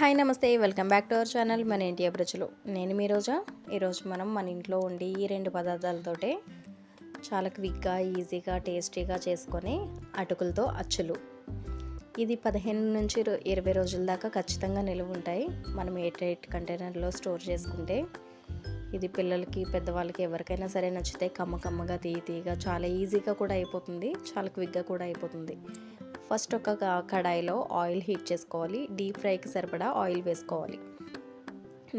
Hi నమస్తే welcome back to our channel మన ఇంటి అభిరుచులు. నేను మీ రోజా. ఈరోజు మనం మన ఇంట్లో ఉండి ఈ రెండు పదార్థాలతోటే చాలా క్విక్గా ఈజీగా టేస్టీగా చేసుకొని అటుకులతో అచ్చులు. ఇది 15 నుంచి 20 రోజుల దాకా ఖచ్చితంగా నిలువ ఉంటాయి. మనం ఎయిట్ కంటైనర్లో స్టోర్ చేసుకుంటే ఇది పిల్లలకి పెద్దవాళ్ళకి ఎవరికైనా సరే నచ్చితే కమ్మగా తీయగా చాలా ఈజీగా కూడా అయిపోతుంది, చాలా క్విక్గా కూడా అయిపోతుంది. ఫస్ట్ ఒక కడాయిలో ఆయిల్ హీట్ చేసుకోవాలి. డీప్ ఫ్రైకి సరిపడా ఆయిల్ వేసుకోవాలి.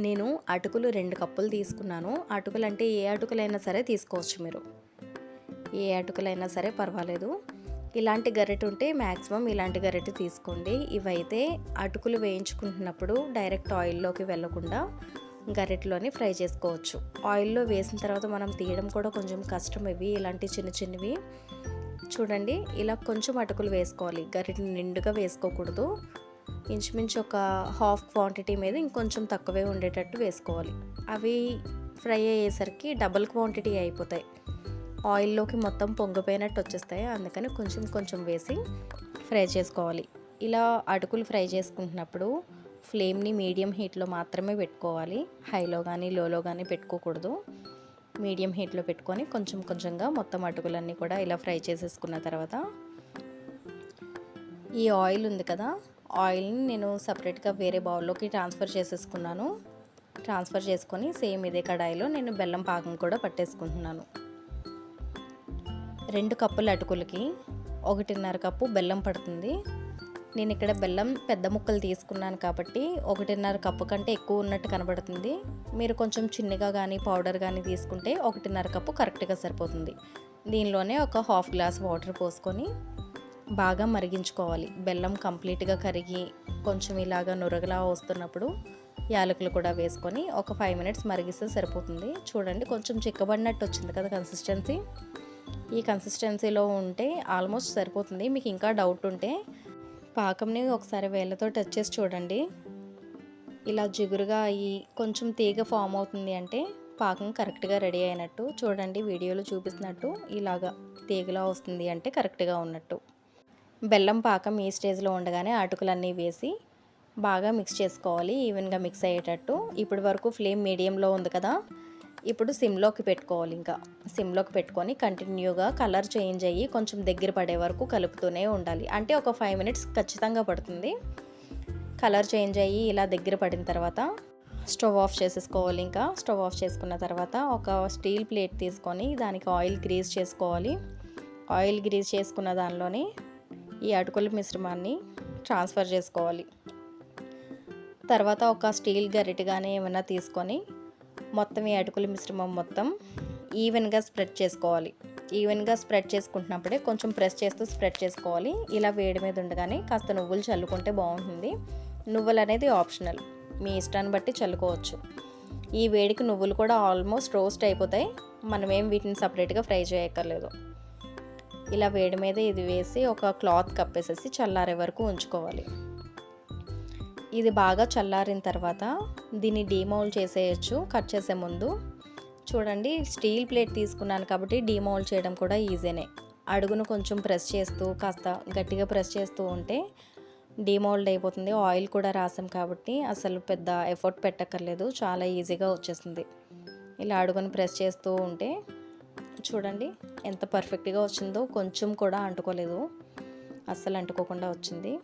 నేను అటుకులు 2 కప్పులు తీసుకున్నాను. అటుకులు అంటే ఏ అటుకులైనా సరే తీసుకోవచ్చు, మీరు ఏ అటుకులైనా సరే పర్వాలేదు. ఇలాంటి గరిటె ఉంటే మ్యాక్సిమం ఇలాంటి గరిటె తీసుకోండి. ఇవైతే అటుకులు వేయించుకుంటున్నప్పుడు డైరెక్ట్ ఆయిల్లోకి వెళ్ళకుండా గరిటెలోనే ఫ్రై చేసుకోవచ్చు. ఆయిల్లో వేసిన తర్వాత మనం తీయడం కూడా కొంచెం కష్టం. ఇవి ఇలాంటి చిన్నవి చూడండి, ఇలా కొంచెం అటుకులు వేసుకోవాలి. గరిటె నిండుగా వేసుకోకూడదు. ఇంచుమించు ఒక హాఫ్ క్వాంటిటీ మీద ఇంకొంచెం తక్కువే ఉండేటట్టు వేసుకోవాలి. అవి ఫ్రై అయ్యేసరికి డబుల్ క్వాంటిటీ అయిపోతాయి, ఆయిల్లోకి మొత్తం పొంగిపోయినట్టు వచ్చేస్తాయి. అందుకని కొంచెం వేసి ఫ్రై చేసుకోవాలి. ఇలా అటుకులు ఫ్రై చేసుకుంటున్నప్పుడు ఫ్లేమ్ని మీడియం హీట్లో మాత్రమే పెట్టుకోవాలి. హైలో కానీ లోలో కానీ పెట్టుకోకూడదు. మీడియం హీట్లో పెట్టుకొని కొంచెంగా మొత్తం అటుకులన్నీ కూడా ఇలా ఫ్రై చేసేసుకున్న తర్వాత ఈ ఆయిల్ ఉంది కదా, ఆయిల్ని నేను సపరేట్గా వేరే బౌల్లోకి ట్రాన్స్ఫర్ చేసేసుకున్నాను. ట్రాన్స్ఫర్ చేసుకొని సేమ్ ఇదే కడాయిలో నేను బెల్లం పాకం కూడా పట్టేసుకుంటున్నాను. 2 కప్పుల అటుకులకి 1.5 కప్పు బెల్లం పడుతుంది. నేను ఇక్కడ బెల్లం పెద్ద ముక్కలు తీసుకున్నాను కాబట్టి 1.5 కప్పు కంటే ఎక్కువ ఉన్నట్టు కనబడుతుంది. మీరు కొంచెం చిన్నగా కానీ పౌడర్ కానీ తీసుకుంటే 1.5 కప్పు కరెక్ట్గా సరిపోతుంది. దీనిలోనే ఒక హాఫ్ గ్లాస్ వాటర్ పోసుకొని బాగా మరిగించుకోవాలి. బెల్లం కంప్లీట్గా కరిగి కొంచెం ఇలాగా నురగలా వస్తున్నప్పుడు యాలకులు కూడా వేసుకొని ఒక 5 మినిట్స్ మరిగిస్తే సరిపోతుంది. చూడండి, కొంచెం చిక్కబడినట్టు వచ్చింది కదా కన్సిస్టెన్సీ. ఈ కన్సిస్టెన్సీలో ఉంటే ఆల్మోస్ట్ సరిపోతుంది. మీకు ఇంకా డౌట్ ఉంటే పాకంని ఒకసారి వేళ్ళతో టచ్ చేసి చూడండి. ఇలా జిగురుగా అయ్యి కొంచెం తీగ ఫామ్ అవుతుంది అంటే పాకం కరెక్ట్గా రెడీ అయినట్టు. చూడండి, వీడియోలో చూపిస్తున్నట్టు ఇలాగా తీగలా వస్తుంది అంటే కరెక్ట్గా ఉన్నట్టు. బెల్లం పాకం ఈ స్టేజ్లో ఉండగానే అటుకులన్నీ వేసి బాగా మిక్స్ చేసుకోవాలి, ఈవెన్గా మిక్స్ అయ్యేటట్టు. ఇప్పటి వరకు ఫ్లేమ్ మీడియంలో ఉంది కదా, ఇప్పుడు సిమ్లోకి పెట్టుకోవాలి. ఇంకా సిమ్లోకి పెట్టుకొని కంటిన్యూగా కలర్ చేంజ్ అయ్యి కొంచెం దగ్గర పడే వరకు కలుపుతూనే ఉండాలి. అంటే ఒక 5 మినిట్స్ ఖచ్చితంగా పడుతుంది. కలర్ చేంజ్ అయ్యి ఇలా దగ్గర పడిన తర్వాత స్టవ్ ఆఫ్ చేసేసుకోవాలి. ఇంకా స్టవ్ ఆఫ్ చేసుకున్న తర్వాత ఒక స్టీల్ ప్లేట్ తీసుకొని దానికి ఆయిల్ గ్రీస్ చేసుకోవాలి. ఆయిల్ గ్రీస్ చేసుకున్న దానిలోనే ఈ అటుకుల మిశ్రమాన్ని ట్రాన్స్ఫర్ చేసుకోవాలి. తర్వాత ఒక స్టీల్ గరిటె కానీ ఏమైనా తీసుకొని మొత్తం ఈ అటుకుల మిశ్రమం మొత్తం ఈవెన్గా స్ప్రెడ్ చేసుకోవాలి. ఈవెన్గా స్ప్రెడ్ చేసుకుంటున్నప్పుడే కొంచెం ప్రెస్ చేస్తూ స్ప్రెడ్ చేసుకోవాలి. ఇలా వేడి మీద ఉండగానే కాస్త నువ్వులు చల్లుకుంటే బాగుంటుంది. నువ్వులు అనేది ఆప్షనల్, మీ ఇష్టాన్ని బట్టి చల్లుకోవచ్చు. ఈ వేడికి నువ్వులు కూడా ఆల్మోస్ట్ రోస్ట్ అయిపోతాయి. మనమేం వీటిని సపరేట్గా ఫ్రై చేయక్కర్లేదు. ఇలా వేడి మీద ఇది వేసి ఒక క్లాత్ కప్పేసేసి చల్లారే వరకు ఉంచుకోవాలి. ఇది బాగా చల్లారిన తర్వాత దీన్ని డీమౌల్డ్ చేసేయచ్చు కట్ చేసే ముందు. చూడండి, స్టీల్ ప్లేట్ తీసుకున్నాను కాబట్టి డీమౌల్డ్ చేయడం కూడా ఈజీనే. అడుగును కొంచెం ప్రెస్ చేస్తూ కాస్త గట్టిగా ప్రెస్ చేస్తూ ఉంటే డీమౌల్డ్ అయిపోతుంది. ఆయిల్ కూడా రాసాం కాబట్టి అసలు పెద్ద ఎఫర్ట్ పెట్టక్కర్లేదు, చాలా ఈజీగా వచ్చేస్తుంది. ఇలా అడుగును ప్రెస్ చేస్తూ ఉంటే చూడండి ఎంత పర్ఫెక్ట్గా వచ్చిందో. కొంచెం కూడా అంటుకోలేదు, అస్సలు అంటుకోకుండా వచ్చింది.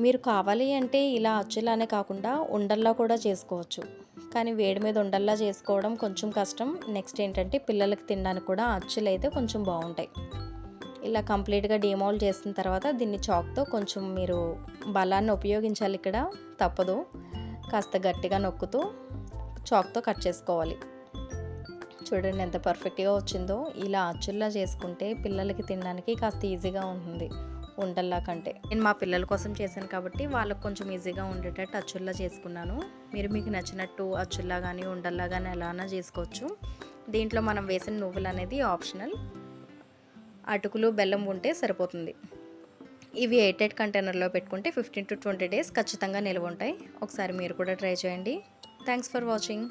మీరు కావాలి అంటే ఇలా అచ్చులానే కాకుండా ఉండల్లా కూడా చేసుకోవచ్చు. కానీ వేడి మీద ఉండల్లా చేసుకోవడం కొంచెం కష్టం. నెక్స్ట్ ఏంటంటే పిల్లలకి తినడానికి కూడా అచ్చులు అయితే కొంచెం బాగుంటాయి. ఇలా కంప్లీట్గా డీమౌల్డ్ చేసిన తర్వాత దీన్ని చాక్తో కొంచెం మీరు బలాన్ని ఉపయోగించాలి. ఇక్కడ తప్పదు, కాస్త గట్టిగా నొక్కుతూ చాక్తో కట్ చేసుకోవాలి. చూడండి ఎంత పర్ఫెక్ట్గా వచ్చిందో. ఇలా అచ్చుల్లా చేసుకుంటే పిల్లలకి తినడానికి కాస్త ఈజీగా ఉంటుంది ఉండల్లా కంటే. నేను మా పిల్లల కోసం చేశాను కాబట్టి వాళ్ళకు కొంచెం ఈజీగా ఉండేటట్టు అచ్చుల్లా చేసుకున్నాను. మీరు మీకు నచ్చినట్టు అచ్చుల్లా కానీ ఉండల్లా కానీ ఎలానా చేసుకోవచ్చు. దీంట్లో మనం వేసిన నువ్వులు అనేది ఆప్షనల్. అటుకులు బెల్లం ఉంటే సరిపోతుంది. ఇవి ఎయిట్ కంటైనర్లో పెట్టుకుంటే 15 to 20 డేస్ ఖచ్చితంగా నిల్వ ఉంటాయి. ఒకసారి మీరు కూడా ట్రై చేయండి. Thanks for watching.